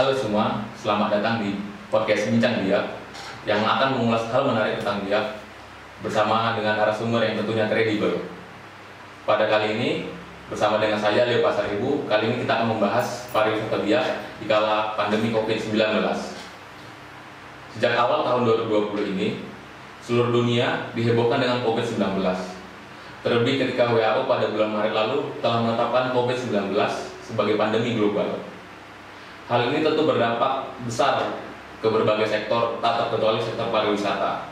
Halo semua, selamat datang di podcast Bincang Biak yang akan mengulas hal menarik tentang biak bersama dengan narasumber yang tentunya kredibel. Pada kali ini, bersama dengan saya Leo Pasaribu, kali ini kita akan membahas pariwisata biak di kala pandemi COVID-19. Sejak awal tahun 2020 ini, seluruh dunia dihebohkan dengan COVID-19. Terlebih ketika WHO pada bulan Maret lalu telah menetapkan COVID-19 sebagai pandemi global. Hal ini tentu berdampak besar ke berbagai sektor, tak terkecuali sektor pariwisata.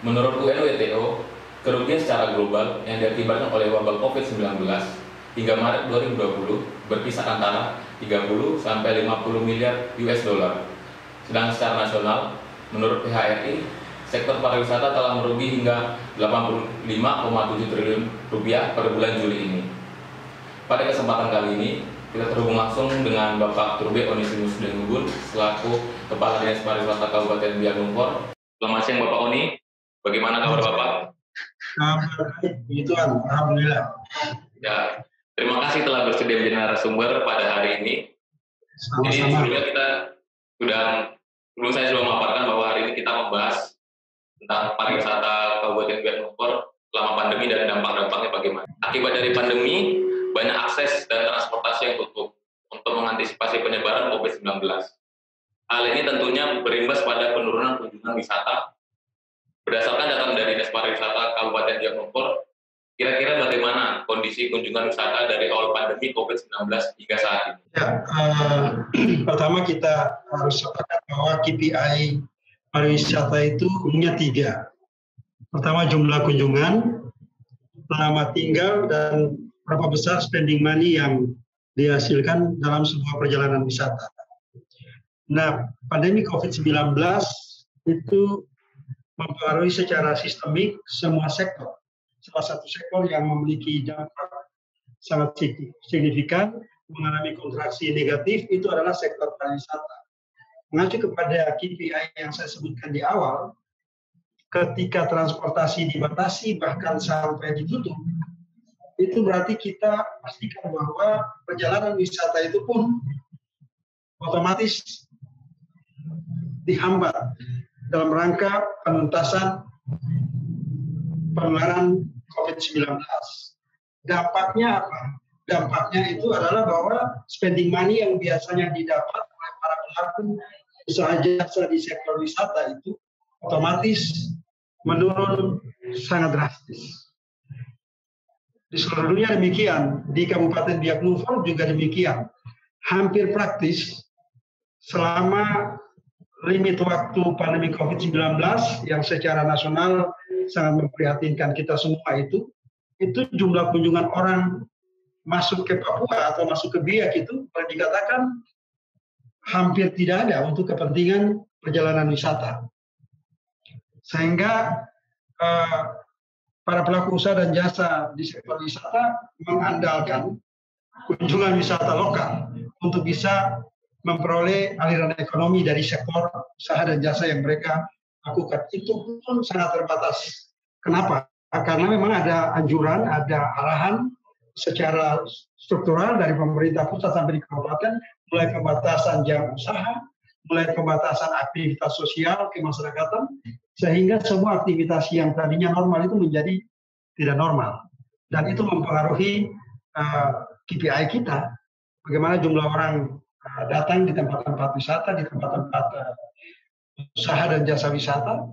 Menurut UNWTO, kerugian secara global yang diakibatkan oleh wabah COVID-19 hingga Maret 2020 berkisar antara 30 sampai 50 miliar US dollar. Sedangkan secara nasional, menurut PHRI, sektor pariwisata telah merugi hingga 85,7 triliun rupiah per bulan Juli ini. Pada kesempatan kali ini, kita terhubung langsung dengan Bapak Turbe Onisimus Dengugun selaku Kepala Dinas Pariwisata Kabupaten Biak Numfor. Selamat siang Bapak Oni, bagaimana kabar Bapak? Puji Tuhan, alhamdulillah. Ya, terima kasih telah bersedia menjadi narasumber pada hari ini. Jadi sebelumnya saya sudah memaparkan bahwa hari ini kita membahas tentang pariwisata Kabupaten Biak Numfor selama pandemi dan dampak-dampaknya bagaimana. Akibat dari pandemi, banyak akses dan transportasi yang tutup untuk mengantisipasi penyebaran COVID-19. Hal ini tentunya berimbas pada penurunan kunjungan wisata. Berdasarkan data dari Dinas Pariwisata Kabupaten Biak Numfor, kira-kira bagaimana kondisi kunjungan wisata dari awal pandemi COVID-19 hingga saat ini? Ya, pertama kita harus sepakat bahwa KPI pariwisata itu umumnya 3. Pertama jumlah kunjungan, lama tinggal, dan berapa besar spending money yang dihasilkan dalam sebuah perjalanan wisata. Nah, pandemi COVID-19 itu mempengaruhi secara sistemik semua sektor. Salah satu sektor yang memiliki dampak sangat signifikan mengalami kontraksi negatif itu adalah sektor pariwisata. Mengacu kepada KPI yang saya sebutkan di awal, ketika transportasi dibatasi bahkan sampai ditutup, itu berarti kita pastikan bahwa perjalanan wisata itu pun otomatis dihambat dalam rangka penuntasan penularan COVID-19. Dampaknya apa? Dampaknya itu adalah bahwa spending money yang biasanya didapat oleh para pelaku usaha jasa di sektor wisata itu otomatis menurun sangat drastis. Di seluruh dunia demikian, di Kabupaten Biak Numfor juga demikian. Hampir praktis selama limit waktu pandemi COVID-19 yang secara nasional sangat memprihatinkan kita semua itu jumlah kunjungan orang masuk ke Papua atau masuk ke Biak itu boleh dikatakan hampir tidak ada untuk kepentingan perjalanan wisata. Sehingga para pelaku usaha dan jasa di sektor wisata mengandalkan kunjungan wisata lokal untuk bisa memperoleh aliran ekonomi dari sektor usaha dan jasa yang mereka lakukan. Itu pun sangat terbatas. Kenapa? Karena memang ada anjuran, ada arahan secara struktural dari pemerintah pusat sampai di kabupaten, mulai pembatasan jam usaha, mulai pembatasan aktivitas sosial kemasyarakatan, sehingga semua aktivitas yang tadinya normal itu menjadi tidak normal. Dan itu mempengaruhi KPI kita, bagaimana jumlah orang datang di tempat-tempat wisata, di tempat-tempat usaha dan jasa wisata,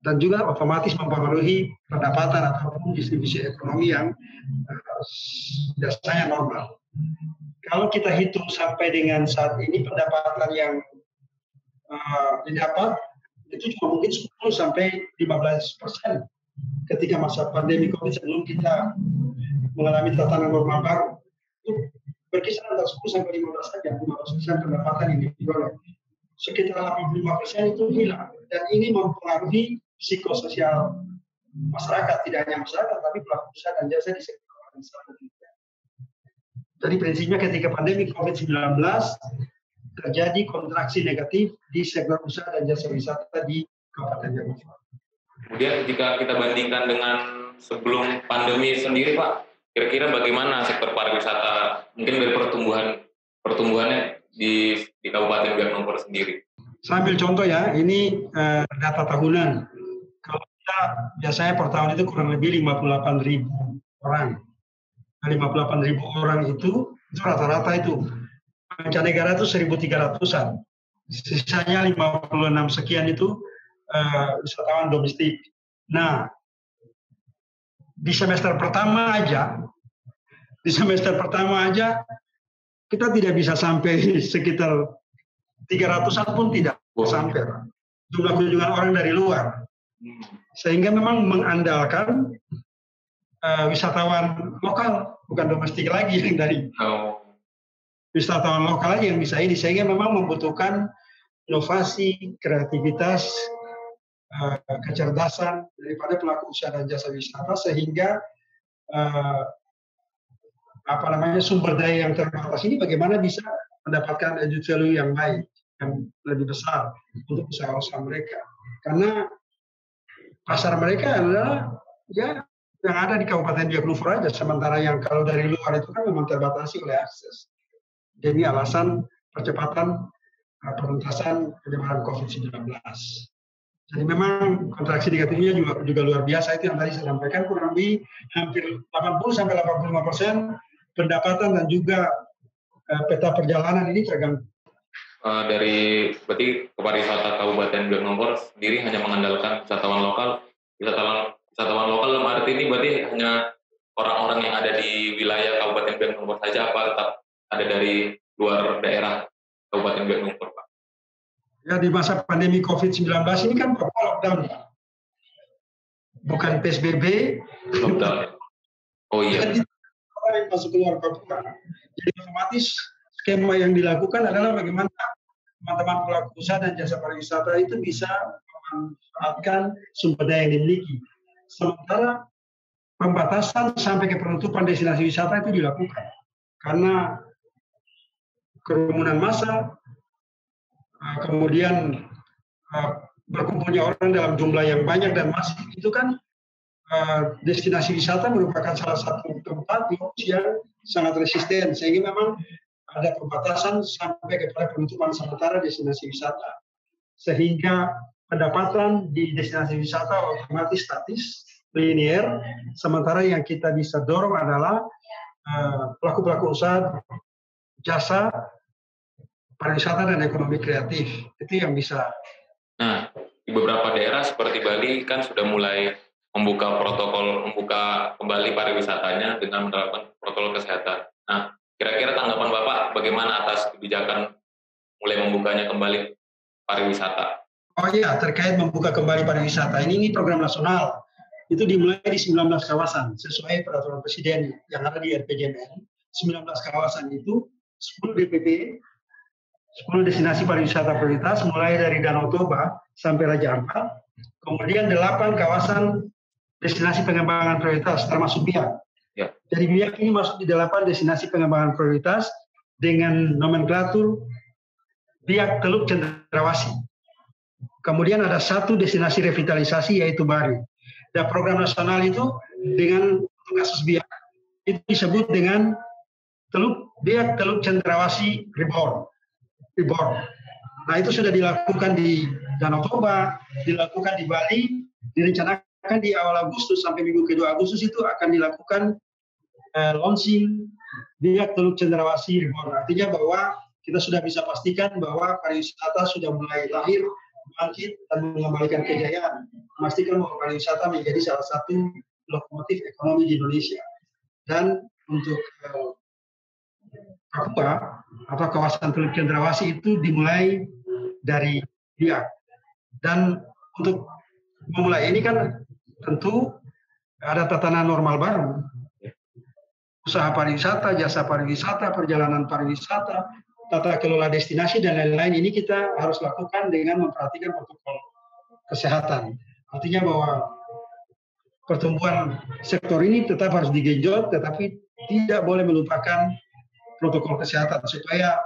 dan juga otomatis mempengaruhi pendapatan ataupun distribusi ekonomi yang biasanya normal. Kalau kita hitung sampai dengan saat ini pendapatan yang didapat itu cuma mungkin 10 sampai 15% ketika masa pandemi COVID sebelum kita mengalami tatanan normal baru. Itu berkisar antara 10 sampai 15 saja, 15% pendapatan yang diperoleh. Sekitar 85% itu hilang, dan ini mempengaruhi psikososial masyarakat, tidak hanya masyarakat tapi pelaku usaha dan jasa di sektor pariwisata juga. Jadi prinsipnya ketika pandemi COVID-19 terjadi kontraksi negatif di sektor usaha dan jasa wisata di Kabupaten Biak Numfor. Kemudian jika kita bandingkan dengan sebelum pandemi sendiri Pak, kira-kira bagaimana sektor pariwisata mungkin dari pertumbuhannya di Kabupaten Biak Numfor sendiri? Saya ambil contoh ya, ini data tahunan. Kalau kita biasanya per tahun itu kurang lebih 58.000 orang. 58.000 orang itu rata-rata itu. Mancanegara itu 1.300-an. Sisanya 56 sekian itu wisatawan domestik. Nah, di semester pertama aja kita tidak bisa sampai sekitar 300-an pun tidak sampai jumlah kunjungan orang dari luar. Sehingga memang mengandalkan wisatawan lokal, bukan domestik lagi yang dari wisatawan lokal aja yang bisa ini, sehingga memang membutuhkan inovasi, kreativitas, kecerdasan daripada pelaku usaha dan jasa wisata, sehingga sumber daya yang terbatas ini bagaimana bisa mendapatkan added value yang baik, yang lebih besar untuk usaha-usaha mereka. Karena pasar mereka adalah ya yang ada di Kabupaten Biak Numfor aja, sementara yang kalau dari luar itu kan memang terbatasi oleh akses. Jadi alasan percepatan penuntasan penyebaran COVID-19. Jadi memang kontraksi negatifnya juga luar biasa, itu yang tadi saya sampaikan, kurang lebih hampir 80-85% pendapatan dan juga peta perjalanan ini terganggu. Dari berarti pariwisata Kabupaten Biak Numfor sendiri hanya mengandalkan wisatawan lokal. Wisatawan lokal dalam arti ini berarti hanya orang-orang yang ada di wilayah Kabupaten Biak Numfor saja, apa tetap ada dari luar daerah Kabupaten Biak Numfor, Pak? Ya, di masa pandemi COVID-19 ini kan lockdown, bukan PSBB. Lockdown. Oh iya. Jadi orang yang masuk keluar Papua. Jadi otomatis skema yang dilakukan adalah bagaimana teman-teman pelaku usaha dan jasa pariwisata itu bisa memanfaatkan sumber daya yang dimiliki. Sementara pembatasan sampai ke penutupan destinasi wisata itu dilakukan karena kerumunan massa, kemudian berkumpulnya orang dalam jumlah yang banyak dan masif, itu kan destinasi wisata merupakan salah satu tempat yang sangat resisten, sehingga memang ada pembatasan sampai kepada penutupan sementara destinasi wisata, sehingga pendapatan di destinasi wisata otomatis statis, linear, sementara yang kita bisa dorong adalah pelaku-pelaku usaha jasa pariwisata dan ekonomi kreatif, itu yang bisa. Nah, di beberapa daerah seperti Bali kan sudah mulai membuka kembali pariwisatanya dengan menerapkan protokol kesehatan. Nah, kira-kira tanggapan Bapak bagaimana atas kebijakan mulai membukanya kembali pariwisata? Oh iya, terkait membuka kembali pariwisata, ini program nasional. Itu dimulai di 19 kawasan, sesuai peraturan Presiden yang ada di RPJMN. 19 kawasan itu, 10 DPP, 10 destinasi pariwisata prioritas, mulai dari Danau Toba sampai Raja Ampat. Kemudian 8 kawasan destinasi pengembangan prioritas, termasuk Biak. Ya. Jadi Biak ini masuk di 8 destinasi pengembangan prioritas dengan nomenklatur Biak Teluk Cendrawasih. Kemudian ada 1 destinasi revitalisasi, yaitu Bari. Dan program nasional itu dengan kasus Biak itu disebut dengan Biak Teluk Cendrawasih Reborn. Nah, itu sudah dilakukan di Danau Toba, dilakukan di Bali, direncanakan di awal Agustus sampai minggu ke-2 Agustus itu akan dilakukan launching Biak Teluk Cendrawasih Reborn. Artinya bahwa kita sudah bisa pastikan bahwa pariwisata sudah mulai lahir, bangkit, dan mengembalikan kejayaan. Memastikan bahwa pariwisata menjadi salah satu lokomotif ekonomi di Indonesia. Dan untuk Papua atau kawasan Teluk Cendrawasih itu dimulai dari Biak. Dan untuk memulai ini kan tentu ada tatanan normal baru. Usaha pariwisata, jasa pariwisata, perjalanan pariwisata, tata kelola destinasi, dan lain-lain ini kita harus lakukan dengan memperhatikan protokol kesehatan. Artinya bahwa pertumbuhan sektor ini tetap harus digenjot, tetapi tidak boleh melupakan protokol kesehatan supaya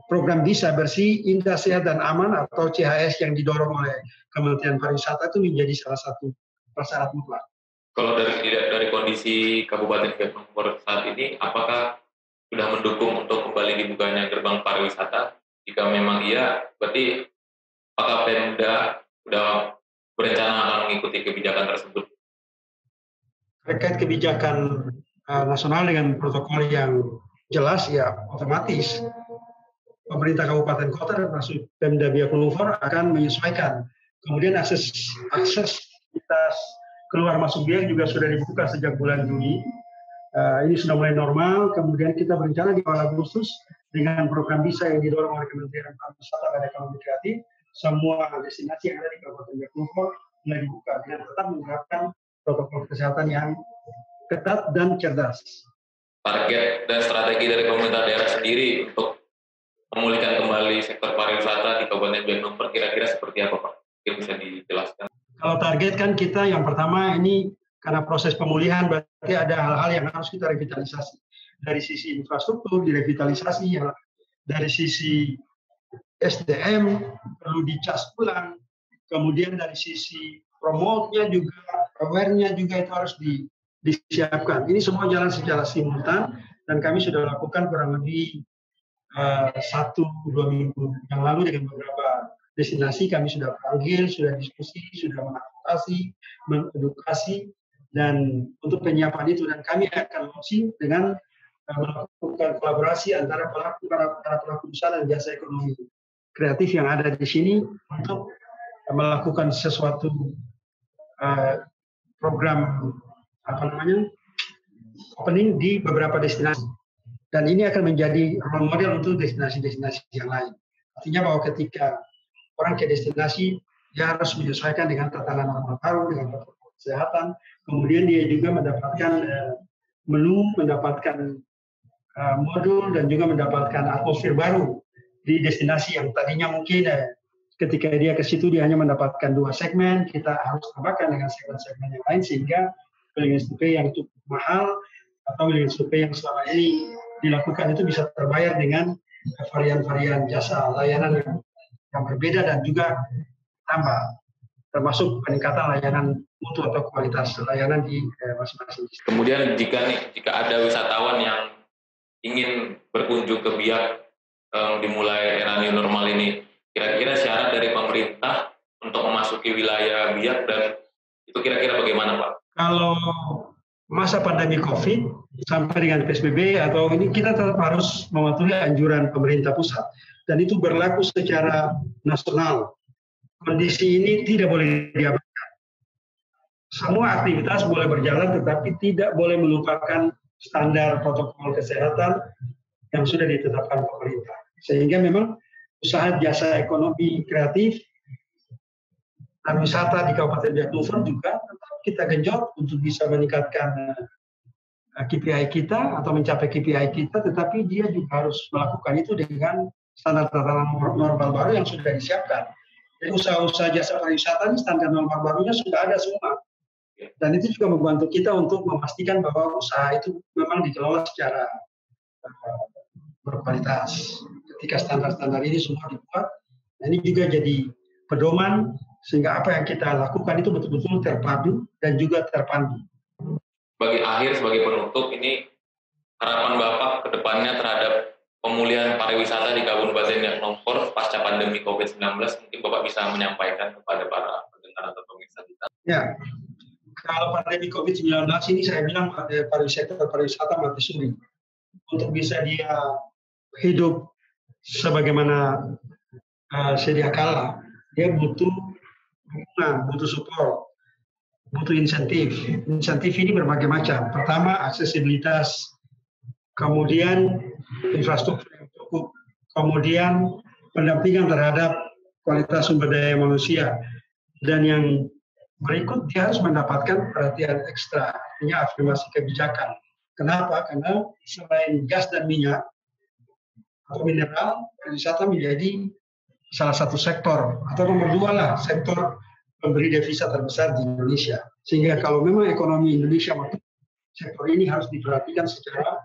program bisa bersih, indah, sehat, dan aman atau CHS yang didorong oleh Kementerian Pariwisata itu menjadi salah satu prasyarat mutlak. Kalau dari kondisi Kabupaten Biak Numfor saat ini, apakah sudah mendukung untuk kembali dibukanya gerbang pariwisata? Jika memang iya, berarti apakah Pemda sudah berencana akan mengikuti kebijakan tersebut? Terkait kebijakan nasional dengan protokol yang jelas, ya otomatis pemerintah kabupaten kota termasuk Pemda Biak Numfor akan menyesuaikan. Kemudian akses keluar masuk Biak juga sudah dibuka sejak bulan Juni. Ini sudah mulai normal. Kemudian kita berencana di awal Agustus dengan program BISA yang didorong oleh Kementerian Pariwisata dan Ekonomi Kreatif, semua destinasi yang ada di Kabupaten Biak Numfor mulai dibuka dengan tetap menerapkan protokol kesehatan yang ketat dan cerdas. Target dan strategi dari pemerintah daerah sendiri untuk memulihkan kembali sektor pariwisata di Kabupaten Biak Numfor kira-kira seperti apa, Pak? Mungkin bisa dijelaskan. Kalau target kan kita yang pertama ini karena proses pemulihan berarti ada hal-hal yang harus kita revitalisasi. Dari sisi infrastruktur direvitalisasi, ya. Dari sisi SDM perlu dicas ulang. Kemudian dari sisi promote-nya juga, aware-nya juga itu harus disiapkan. Ini semua jalan secara simultan dan kami sudah lakukan kurang lebih 1-2 minggu yang lalu dengan beberapa destinasi. Kami sudah panggil, sudah diskusi, sudah mengadvokasi, mengedukasi, dan untuk penyiapan itu, dan kami akan launching dengan melakukan kolaborasi antara para pelaku usaha dan jasa ekonomi kreatif yang ada di sini untuk melakukan sesuatu program opening di beberapa destinasi, dan ini akan menjadi role model untuk destinasi-destinasi yang lain. Artinya bahwa ketika orang ke destinasi, dia harus menyesuaikan dengan tatanan normal baru, dengan protokol kesehatan. Kemudian dia juga mendapatkan menu, mendapatkan modul, dan juga mendapatkan atmosfer baru di destinasi yang tadinya mungkin ketika dia ke situ dia hanya mendapatkan 2 segmen, kita harus tambahkan dengan segmen-segmen yang lain sehingga pilihan STP yang cukup mahal atau pilihan STP yang selama ini dilakukan itu bisa terbayar dengan varian-varian jasa layanan yang berbeda dan juga tambah, termasuk peningkatan layanan mutu atau kualitas layanan di masing-masing. Kemudian jika ada wisatawan yang ingin berkunjung ke Biak dimulai era new normal ini, kira-kira syarat dari pemerintah untuk memasuki wilayah Biak dan itu kira-kira bagaimana, Pak? Kalau masa pandemi COVID sampai dengan PSBB atau ini, kita tetap harus mematuhi anjuran pemerintah pusat dan itu berlaku secara nasional. Kondisi ini tidak boleh diabaikan. Semua aktivitas boleh berjalan tetapi tidak boleh melupakan standar protokol kesehatan yang sudah ditetapkan pemerintah. Sehingga memang usaha jasa ekonomi kreatif dan wisata di Kabupaten Biak Numfor juga tetap kita genjot untuk bisa meningkatkan KPI kita atau mencapai KPI kita, tetapi dia juga harus melakukan itu dengan standar tatanan normal baru yang sudah disiapkan. Jadi usaha-usaha jasa pariwisata ini standar normal barunya sudah ada semua. Dan itu juga membantu kita untuk memastikan bahwa usaha itu memang dikelola secara berkualitas. Ketika standar-standar ini semua dibuat, nah ini juga jadi pedoman sehingga apa yang kita lakukan itu betul-betul terpadu dan juga terpandu. Sebagai penutup, ini harapan Bapak ke depannya terhadap pemulihan pariwisata di Kabupaten Biak Numfor pasca pandemi COVID-19, mungkin Bapak bisa menyampaikan kepada para pendengar atau pemirsa kita. Ya, kalau pandemi COVID-19 ini saya bilang pariwisata mati suri. Untuk bisa dia hidup sebagaimana sedia kala, dia butuh dukungan, butuh support, butuh insentif. Insentif ini berbagai macam. Pertama, aksesibilitas, kemudian infrastruktur yang cukup, kemudian pendampingan terhadap kualitas sumber daya manusia, dan yang berikut dia harus mendapatkan perhatian ekstra, artinya afirmasi kebijakan. Kenapa? Karena selain gas dan minyak atau mineral, pariwisata menjadi salah satu sektor atau nomor 2 lah sektor pemberi devisa terbesar di Indonesia. Sehingga kalau memang ekonomi Indonesia makin, sektor ini harus diperhatikan secara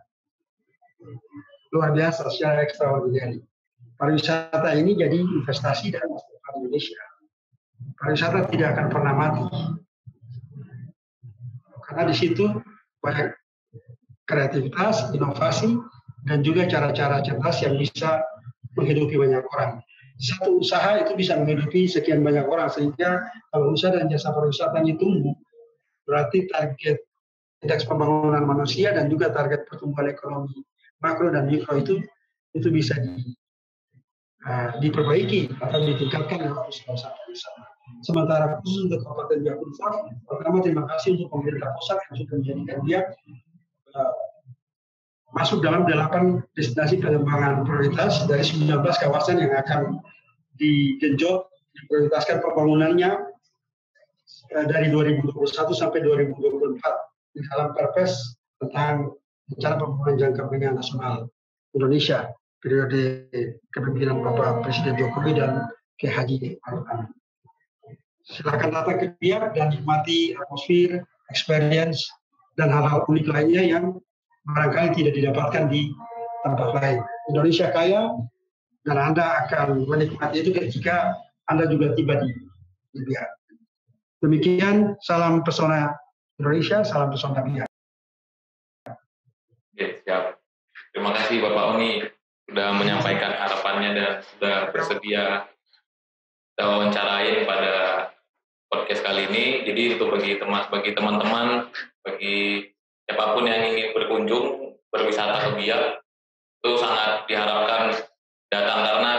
luar biasa, secara extraordinary. Pariwisata ini jadi investasi dan masa depan Indonesia. Pariwisata tidak akan pernah mati. Karena di situ banyak kreativitas, inovasi, dan juga cara-cara cerdas yang bisa menghidupi banyak orang. Satu usaha itu bisa menghidupi sekian banyak orang, sehingga kalau usaha dan jasa pariwisata ini tumbuh, berarti target indeks pembangunan manusia dan juga target pertumbuhan ekonomi makro dan mikro itu bisa diperbaiki atau ditingkatkan dalam usaha pariwisata. Sementara khusus untuk Kabupaten Biakunfak, pertama terima kasih untuk pemerintah pusat yang sudah menjadikan dia masuk dalam 8 destinasi pengembangan prioritas dari 19 kawasan yang akan digenjot, diprioritaskan pembangunannya dari 2021 sampai 2024 di dalam Perpres tentang rencana pembangunan jangka panjang nasional Indonesia periode kepemimpinan Bapak Presiden Jokowi dan Kiai Haji Ma'ruf Amin. Silakan datang ke Biak dan nikmati atmosfer, experience, dan hal-hal unik lainnya yang barangkali tidak didapatkan di tempat lain. Indonesia kaya, dan Anda akan menikmati itu ketika Anda juga tiba di Biak. Demikian, salam pesona Indonesia, salam pesona Biak. Oke, siap. Terima kasih Bapak Oni sudah menyampaikan harapannya dan sudah bersedia kita wawancarain pada podcast kali ini. Jadi untuk bagi teman-teman, bagi siapapun yang ingin berkunjung berwisata ke Biak, itu sangat diharapkan datang karena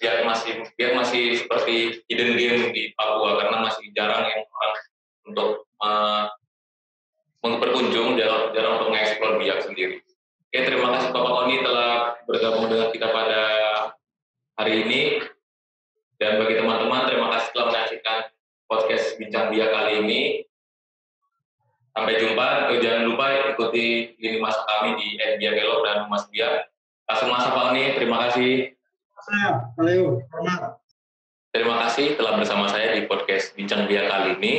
Biak masih seperti hidden game di Papua karena masih jarang yang orang untuk berkunjung, jarang untuk mengeksplor Biak sendiri. Oke, terima kasih Bapak Oni telah bergabung dengan kita pada hari ini. Dan bagi teman-teman, terima kasih telah menyaksikan podcast Bincang Biak kali ini. Sampai jumpa. Jangan lupa ikuti lini masa kami di @biakelok dan Humas Biak. Langsung masa Pak Oni, terima kasih. Terima kasih telah bersama saya di podcast Bincang Biak kali ini.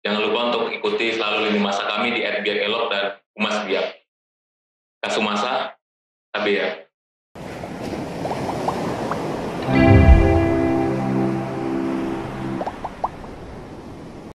Jangan lupa untuk ikuti selalu lini masa kami di @biakelok dan Humas Biak. Kasumasa, Abia.